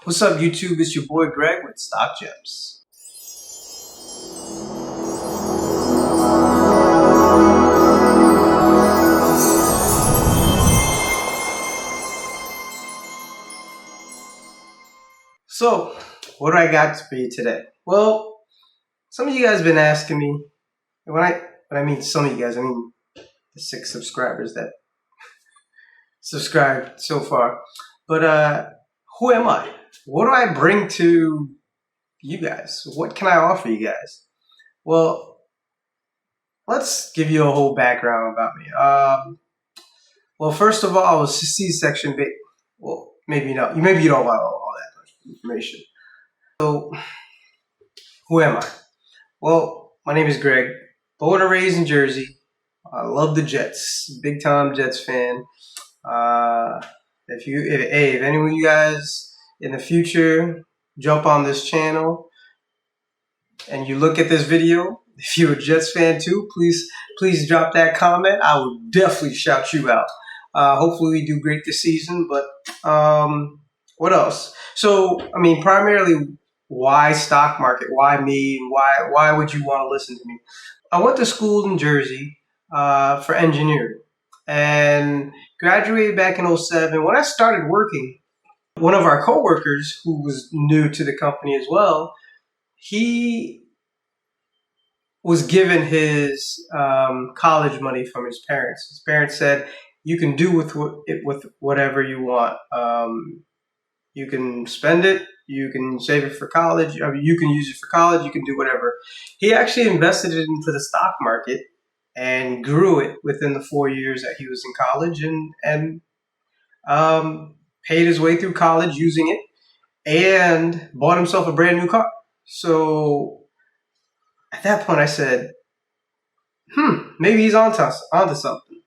What's up, YouTube? It's your boy Greg with Stock Gems. So, what do I got for you today? Well, some of you guys have been asking me, and when I mean some of you guys, I mean the 6 subscribers that subscribed so far. But who am I? What do I bring to you guys? What can I offer you guys? Well, let's give you a whole background about me. Well, first of all, I was C-section baby. Well, maybe not. Maybe you don't want all that information. So, who am I? Well, my name is Greg. Born and raised in Jersey. I love the Jets. Big time Jets fan. If any of you guys in the future jump on this channel and you look at this video, if you're a Jets fan too, please drop that comment. I will definitely shout you out. Hopefully we do great this season. But what else? So, I mean, primarily, why stock market? Why me? Why would you want to listen to me? I went to school in Jersey for engineering and graduated back in 07. When I started working, one of our coworkers who was new to the company as well, he was given his college money from his parents. His parents said, "You can do with whatever you want. You can spend it. You can save it for college. I mean, you can use it for college. You can do whatever." He actually invested it into the stock market and grew it within the 4 years that he was in college, and paid his way through college using it, and bought himself a brand new car. So at that point, I said, maybe he's onto something.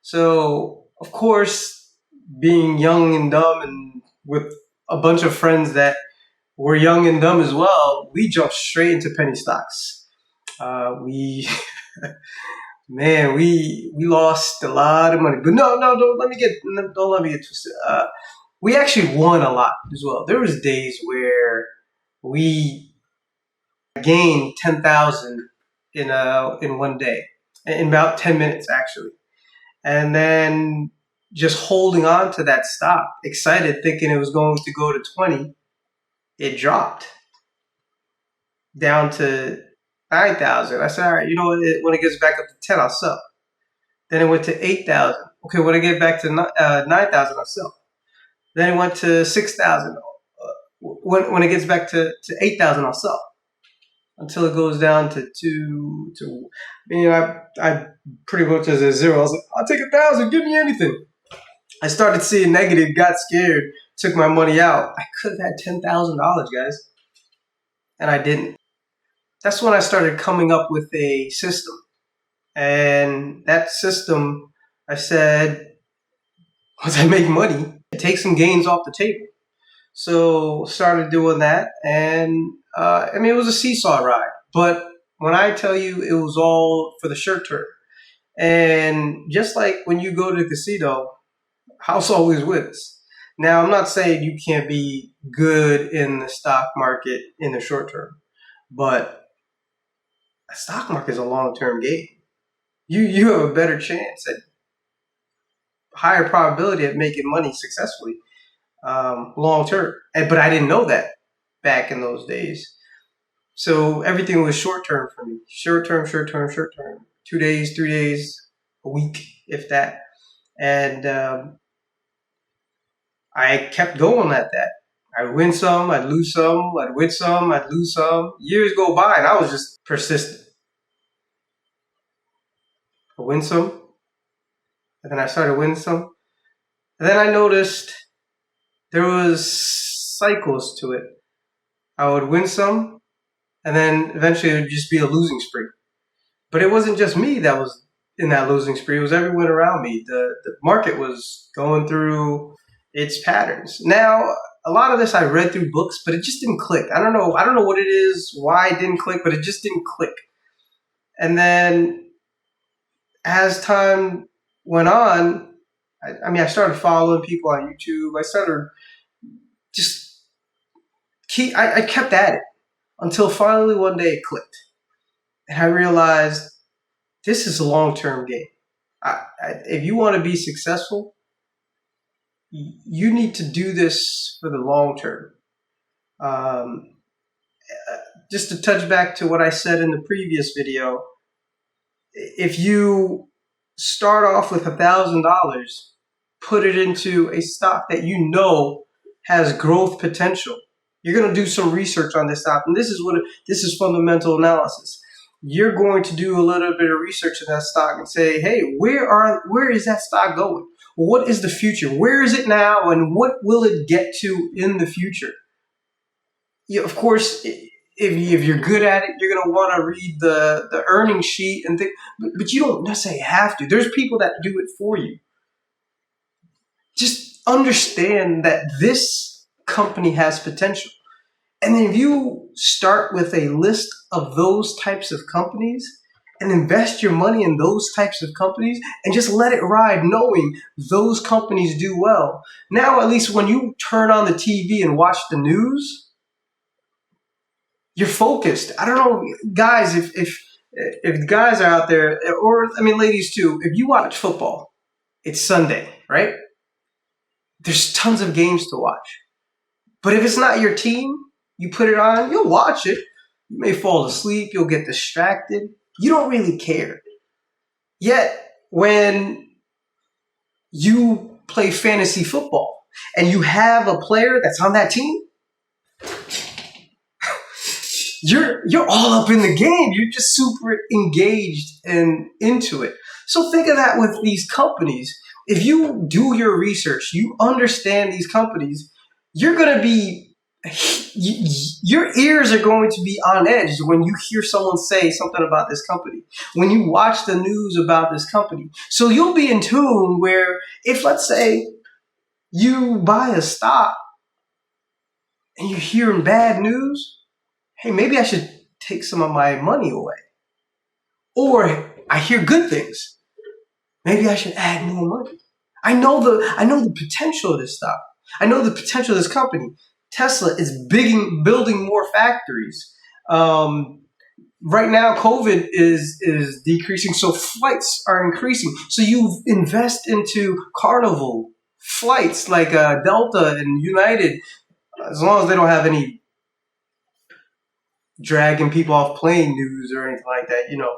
So, of course, being young and dumb and with a bunch of friends that were young and dumb as well, we jumped straight into penny stocks. We lost a lot of money. But no, don't let me get twisted. We actually won a lot as well. There was days where we gained 10,000 in one day, in about 10 minutes actually. And then just holding on to that stock, excited, thinking it was going to go to 20, it dropped down to 9,000. I said, all right, you know what? When it gets back up to 10, I'll sell. Then it went to 8,000. Okay, when I get back to 9,000, I'll sell. Then it went to 6,000. When it gets back to 8,000, I'll sell. Until it goes down to I pretty much as a zero. I was like, I'll take 1,000, give me anything. I started seeing negative, got scared, took my money out. I could have had $10,000, guys, and I didn't. That's when I started coming up with a system, and that system, I said, once I make money, take some gains off the table. So started doing that, and I mean, it was a seesaw ride. But when I tell you, it was all for the short term. And just like when you go to the casino, house always wins. Now, I'm not saying you can't be good in the stock market in the short term, but a stock market is a long-term game. You have a better chance at higher probability of making money successfully long term. But I didn't know that back in those days. So everything was short term for me. Short term. 2 days, 3 days, a week, if that. And I kept going at that. I'd win some, I'd lose some, I'd win some, I'd lose some. Years go by, and I was just persistent. I win some, and then I started winning some. And then I noticed there was cycles to it. I would win some, and then eventually it would just be a losing spree. But it wasn't just me that was in that losing spree. It was everyone around me. The market was going through its patterns. Now, a lot of this I read through books, but it just didn't click. I don't know what it is, why it didn't click, but it just didn't click. And then as time went on, I started following people on YouTube. I started just I kept at it until finally one day it clicked. And I realized this is a long-term game. If you want to be successful, you need to do this for the long term. Um, just to touch back to what I said in the previous video, if you start off with $1,000, put it into a stock that you know has growth potential. You're going to do some research on this stock, and this is fundamental analysis. You're going to do a little bit of research in that stock and say, hey, where is that stock going? What is the future? Where is it now, and what will it get to in the future? Of course, if you're good at it, you're going to want to read the earnings sheet and think, but you don't necessarily have to. There's people that do it for you. Just understand that this company has potential. And then if you start with a list of those types of companies and invest your money in those types of companies and just let it ride knowing those companies do well. Now, at least when you turn on the TV and watch the news, you're focused. I don't know, guys, if guys are out there, or I mean ladies too, if you watch football, it's Sunday, right? There's tons of games to watch. But if it's not your team, you put it on, you'll watch it. You may fall asleep, you'll get distracted. You don't really care. Yet, when you play fantasy football and you have a player that's on that team, you're all up in the game. You're just super engaged and into it. So think of that with these companies. If you do your research, you understand these companies, you're going to be, your ears are going to be on edge when you hear someone say something about this company, when you watch the news about this company. So you'll be in tune where if, let's say, you buy a stock and you're hearing bad news, hey, maybe I should take some of my money away. Or I hear good things. Maybe I should add more money. I know the potential of this stock. I know the potential of this company. Tesla is building more factories. Right now, COVID is decreasing, so flights are increasing. So you invest into Carnival flights like Delta and United, as long as they don't have any dragging people off plane news or anything like that, you know.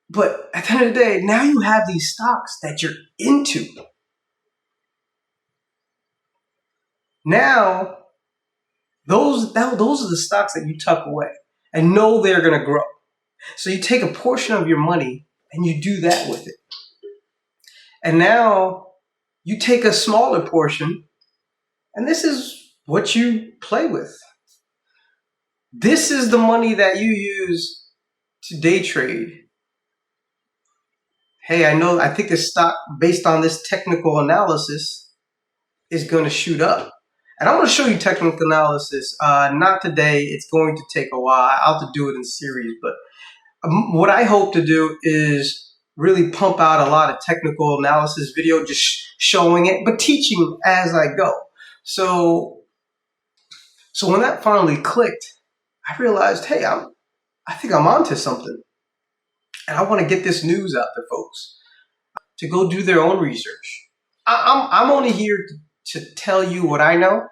But at the end of the day, now you have these stocks that you're into. Now, those are the stocks that you tuck away and know they're going to grow. So you take a portion of your money and you do that with it. And now you take a smaller portion, and this is what you play with. This is the money that you use to day trade. Hey, I think this stock, based on this technical analysis, is going to shoot up. And I'm going to show you technical analysis. Not today. It's going to take a while. I'll have to do it in series. But what I hope to do is really pump out a lot of technical analysis video, just showing it, but teaching as I go. So when that finally clicked, I realized, hey, I think I'm onto something. And I want to get this news out to folks to go do their own research. I'm only here to tell you what I know,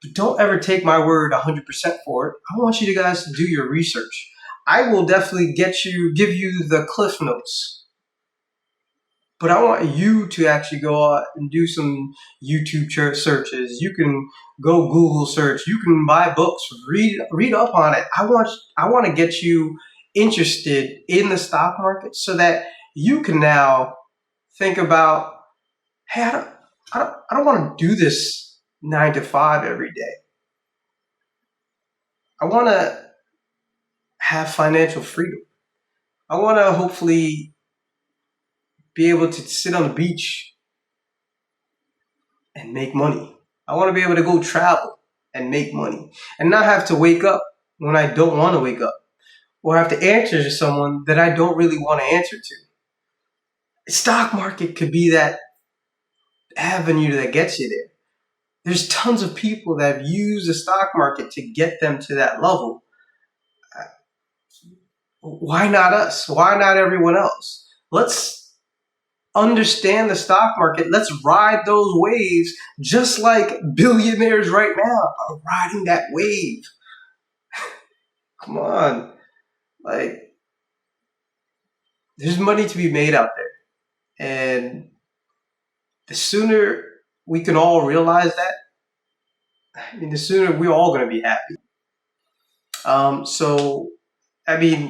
but don't ever take my word 100% for it. I want you guys to do your research. I will definitely give you the cliff notes, but I want you to actually go out and do some YouTube searches. You can go Google search. You can buy books, read up on it. I want to get you interested in the stock market so that you can now think about, hey, I don't want to do this 9 to 5 every day. I want to have financial freedom. I want to hopefully be able to sit on the beach and make money. I want to be able to go travel and make money and not have to wake up when I don't want to wake up, or have to answer to someone that I don't really want to answer to. The stock market could be that avenue that gets you there. There's tons of people that have used the stock market to get them to that level. Why not us? Why not everyone else? Let's understand the stock market. Let's ride those waves just like billionaires right now are riding that wave. Come on. Like, there's money to be made out there. And the sooner we can all realize that, I mean, the sooner we're all going to be happy.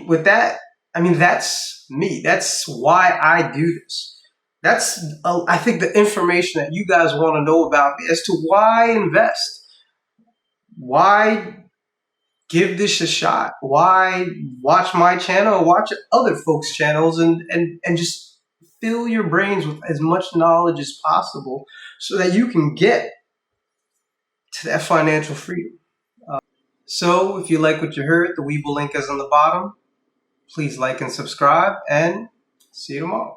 With that, that's me. That's why I do this. That's, I think, the information that you guys want to know about me as to why invest. Why give this a shot? Why watch my channel or watch other folks' channels and just fill your brains with as much knowledge as possible so that you can get to that financial freedom. So if you like what you heard, the Webull link is on the bottom. Please like and subscribe, and see you tomorrow.